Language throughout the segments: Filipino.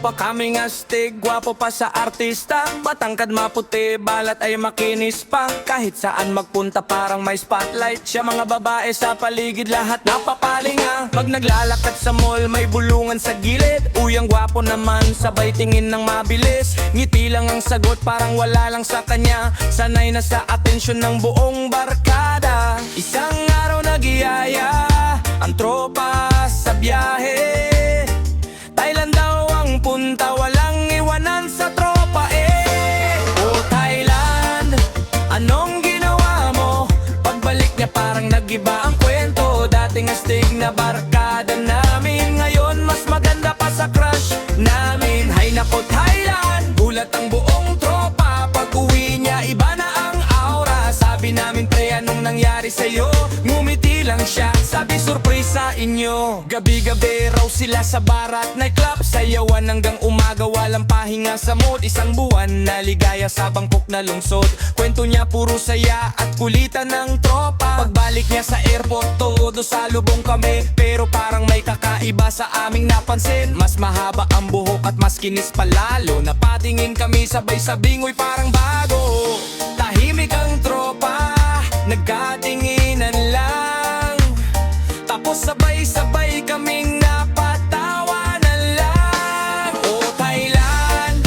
tropa kaming astig, gwapo pa sa artista. Matangkad maputi, balat ay makinis pa. Kahit saan magpunta parang may spotlight siya. Mga babae sa paligid lahat napapalinga. Pag naglalakad sa mall may bulungan sa gilid. Uyang gwapo naman, sabay tingin ng mabilis. Ngiti lang ang sagot, parang wala lang sa kanya. Sanay na sa atensyon ng buong barkada. Isang araw nagiyaya ang tropa sa biyahe. Thailand daw ang punta, walang iwanan sa tropa Oh Thailand, anong ginawa mo? Pagbalik niya parang nag-iba ang kwento. Dating astig na barkada namin, ngayon mas maganda pa sa crush namin. Hay nako Thailand, gulat ang buong tropa. Pag-uwi niya iba na ang aura. Sabi namin pre, anong nangyari sa'yo? Ngumiti lang siya, sabi surprise sa inyo. Gabi-gabi raw sila sa barat nightclub. Sayawan hanggang umaga, walang pahinga sa mood. Isang buwan na ligaya sa bangkok na lungsod. Kwento niya puro saya at kulitan ng tropa. Pagbalik niya sa airport, todo sa lubong kami. Pero parang may kakaiba sa aming napansin. Mas mahaba ang buhok at mas kinis palalo. Napatingin kami sabay sabing, uy parang bago. Tahimik ang tropa, nagkatinginan lang. Tapos sabay-sabay kaming napatawanan lang. Oh Thailand,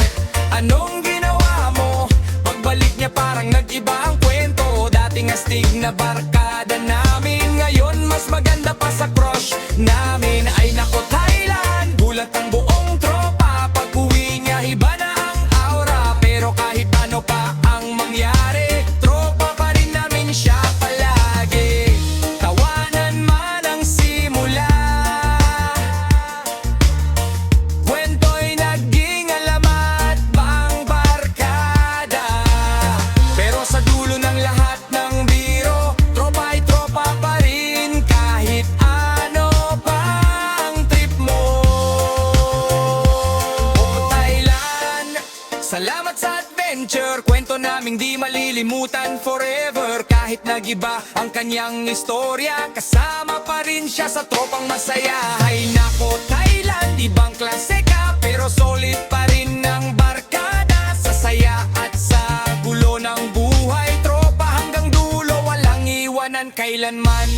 anong ginawa mo? Pagbalik niya parang nag-iba ang kwento. Dating astig na barkada namin, ngayon mas maganda pa sa crush namin. Ay nako Thailand, gulat ang buong tropa. Pag-uwi niya iba na ang aura. Pero kahit ano pa ang mangyari, tropa pa rin namin siya palagi. Tawanan man ang simula, kwento'y naging alamat pang barkada. Pero sa dulo ng lahat ng biro, tropa ay tropa pa rin. Kahit ano pa ang trip mo. Oh Thailand, salamat sa adventure. Kwento naming di malilimutan forever. Kahit nag-iba ang kanyang istorya, kasama pa rin siya sa tropang masaya. Ay nako Thailand, ibang klase ka, pero solid pa rin ang barkada. Sa saya at sa gulo ng buhay, tropa hanggang dulo, walang iwanan kailanman.